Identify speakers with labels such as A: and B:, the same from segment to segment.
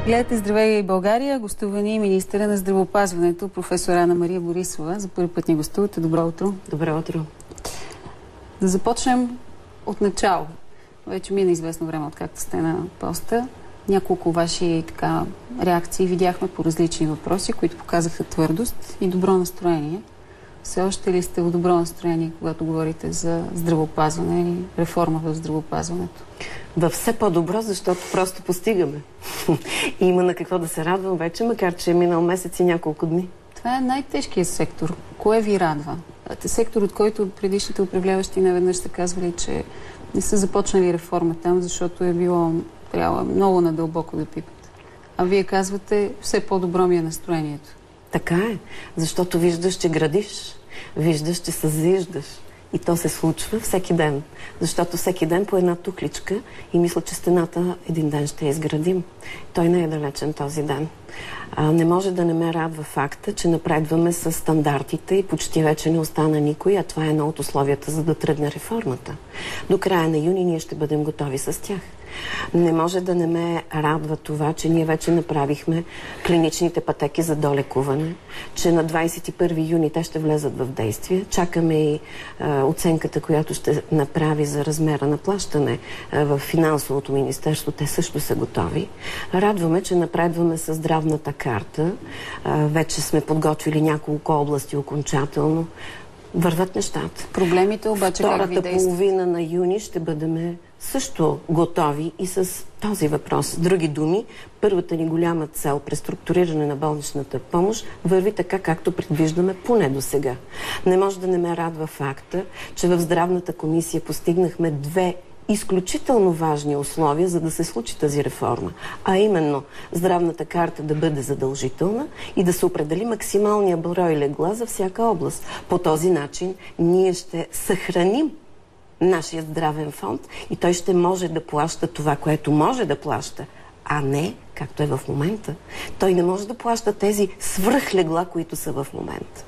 A: Гледате Здравей България, гостувани министъра на здравеопазването, професор Анна-Мария Борисова. За първи път ни гостувате. Добро утро.
B: Добро утро.
A: Да започнем от начало. Вече мина известно време, откакто сте на поста. Няколко ваши реакции видяхме по различни въпроси, които показаха твърдост и добро настроение. Все още ли сте в добро настроение, когато говорите за здравеопазване или реформа в здравеопазването?
B: Да, все по-добро, защото просто постигаме. И има на какво да се радвам вече, макар че е минал месец и няколко дни.
A: Това е най-тежкият сектор. Кое ви радва? Сектор, от който предишните управляващи неведнъж са казвали, че не са започнали реформа там, защото е било трябва много надълбоко да пипат. А вие казвате, все по-добро ми е настроението.
B: Така е, защото виждаш, че градиш, виждаш, че съзиждаш. И то се случва всеки ден. Защото всеки ден по една тухличка и мисля, че стената един ден ще изградим. Той не е далечен този ден. Не може да не ме радва факта, че напредваме с стандартите и почти вече не остана никой, а това е едно от условията, за да тръгне реформата. До края на юни ние ще бъдем готови с тях. Не може да не ме радва това, че ние вече направихме клиничните пътеки за долекуване, че на 21 юни те ще влезат в действие. Чакаме и оценката, която ще направи за размера на плащане в финансовото министерство. Те също са готови. Радваме, че напредваме с здравната карта. Вече сме подготвили няколко области окончателно. Върват нещата.
A: Проблемите обаче как ви действат?
B: Втората половина на юни ще бъдем също готови и с този въпрос. Други думи, първата ни голяма цел преструктуриране на болничната помощ върви така, както предвиждаме поне до сега. Не може да не ме радва факта, че в Здравната комисия постигнахме две изключително важни условия, за да се случи тази реформа. А именно, здравната карта да бъде задължителна и да се определи максималния брой легла за всяка област. По този начин ние ще съхраним нашия здравен фонд и той ще може да плаща това, което може да плаща, а не, както е в момента. Той не може да плаща тези свръхлегла, които са в момента.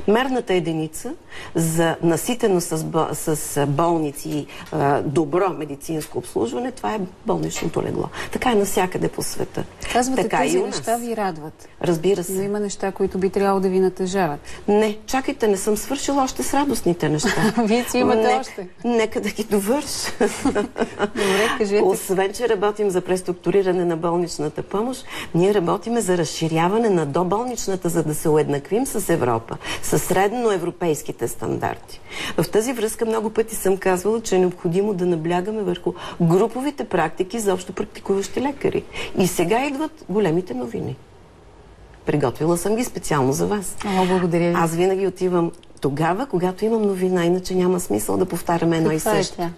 B: Мерната единица за наситено с болници и добро медицинско обслужване, това е болничното легло. Така е навсякъде по света.
A: Казвате,
B: така
A: тези неща ви радват.
B: Разбира се.
A: Но има неща, които би трябвало да ви натъжават.
B: Не, чакайте, не съм свършила още с радостните неща.
A: Вие си имате още.
B: Нека да ги довърша.
A: Добре, кажете.
B: Освен, че работим за преструктуриране на болничната помощ, ние работиме за разширяване на доболничната, за да се уеднаквим с Европа, с средноевропейските стандарти. В тази връзка много пъти съм казвала, че е необходимо да наблягаме върху груповите практики за общо практикуващи лекари. И сега идват големите новини. Приготвила съм ги специално за вас.
A: Благодаря ви.
B: Аз винаги отивам тогава, когато имам новина, иначе няма смисъл да повтаряме едно и също.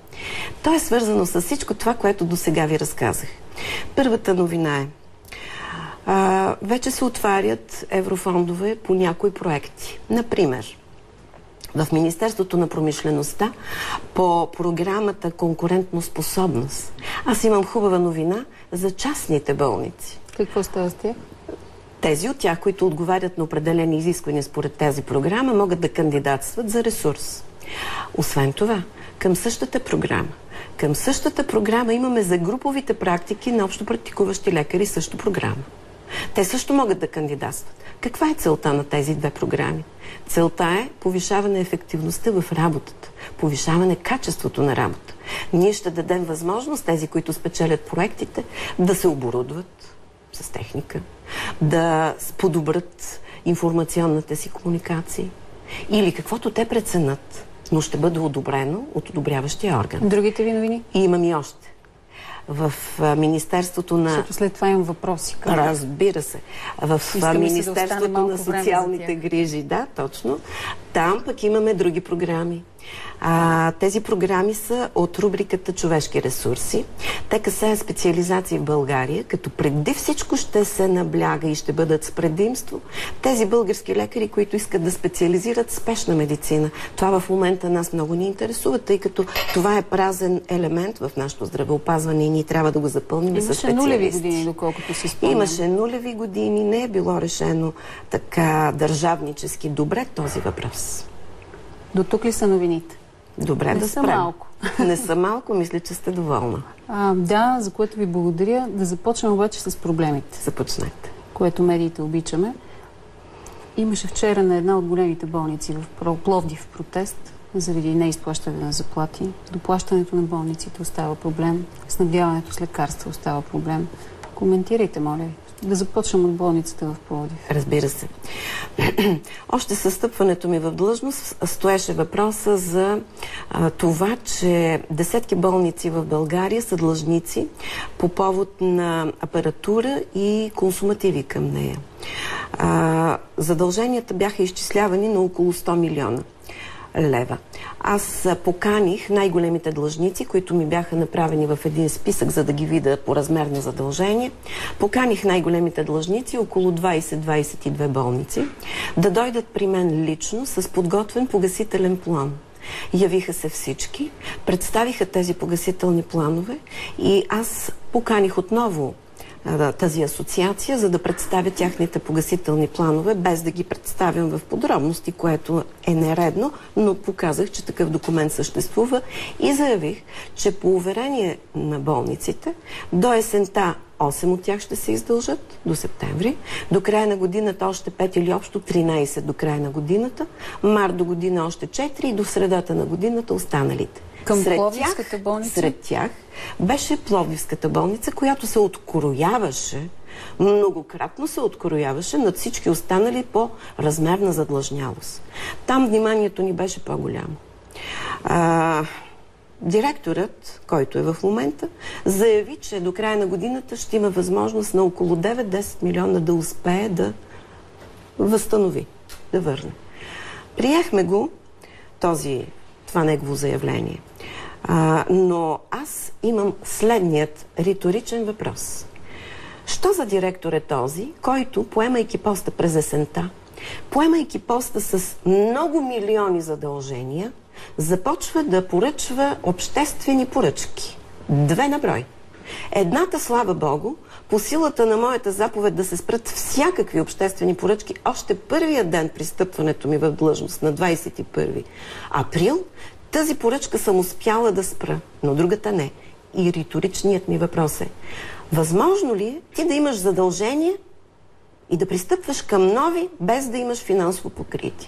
B: То е свързано с всичко това, което до сега ви разказах. Първата новина е: вече се отварят еврофондове по някои проекти. Например, в Министерството на промишлеността по програмата Конкурентноспособност. Аз имам хубава новина за частните болници.
A: Какво става с тях?
B: Тези от тях, които отговарят на определени изисквания според тази програма, могат да кандидатстват за ресурс. Освен това, към същата програма имаме за груповите практики на общо практикуващи лекари също програма. Те също могат да кандидатстват. Каква е целта на тези две програми? Целта е повишаване ефективността в работата, повишаване качеството на работа. Ние ще дадем възможност тези, които спечелят проектите, да се оборудват с техника, да подобрят информационната си комуникация или каквото те преценят, но ще бъде одобрено от одобряващия орган.
A: Другите ви новини?
B: И имам и още. В Министерството на...
A: Защото след това имам въпроси.
B: Разбира се. В Министерството на социалните грижи, да, точно. Там пък имаме други програми. Тези програми са от рубриката Човешки ресурси. Те касаят специализации в България, като преди всичко ще се набляга и ще бъдат с предимство тези български лекари, които искат да специализират спешна медицина. Това в момента нас много ни интересува, тъй като това е празен елемент в нашето здравеопазване и ние трябва да го запълним с специалисти.
A: Имаше нулеви години, доколкото си спомням.
B: Имаше нулеви години, не е било решено така държавнически добре този въпрос.
A: До тук ли са новините?
B: Добре,
A: Не
B: да
A: са
B: спрем.
A: малко.
B: Не са малко, мисля, че сте доволна.
A: Да, за което ви благодаря. Да започнем обаче с проблемите.
B: Започнете.
A: Което медиите обичаме. Имаше вчера на една от големите болници в Пловдив протест заради неизплащане на заплати. Доплащането на болниците остава проблем. Снабдяването с лекарства остава проблем. Коментирайте, моля ви. Да започнем от болницата в Пловдив.
B: Разбира се. Още със стъпването ми в длъжност стоеше въпроса за това, че десетки болници в България са длъжници по повод на апаратура и консумативи към нея. Задълженията бяха изчислявани на около 100 милиона лева. Аз поканих най-големите длъжници, които ми бяха направени в един списък, за да ги видя по размер на задължение. Поканих най-големите длъжници, около 20-22 болници, да дойдат при мен лично с подготвен погасителен план. Явиха се всички, представиха тези погасителни планове и аз поканих отново тази асоциация, за да представя тяхните погасителни планове, без да ги представям в подробности, което е нередно, но показах, че такъв документ съществува и заявих, че по уверение на болниците до есента 8 от тях ще се издължат до септември, до края на годината още 5 или общо 13 до края на годината, март до година още 4 и до средата на годината останалите.
A: Към Пловдивската болница?
B: Сред тях беше Пловдивската болница, която се открояваше, многократно се открояваше над всички останали по размер на задлъжнялост. Там вниманието ни беше по-голямо. Директорът, който е в момента, заяви, че до края на годината ще има възможност на около 9-10 милиона да успее да възстанови, да върне. Приехме го, това негово заявление. Но аз имам следният риторичен въпрос. Що за директор е този, който, поемайки поста през есента, поемайки поста с много милиони задължения, започва да поръчва обществени поръчки? 2 на брой. Едната, слава Богу, по силата на моята заповед да се спрат всякакви обществени поръчки, още първия ден при стъпването ми в длъжност на 21 април, тази поръчка съм успяла да спра, но другата не. И риторичният ми въпрос е: възможно ли е ти да имаш задължение и да пристъпваш към нови, без да имаш финансово покритие?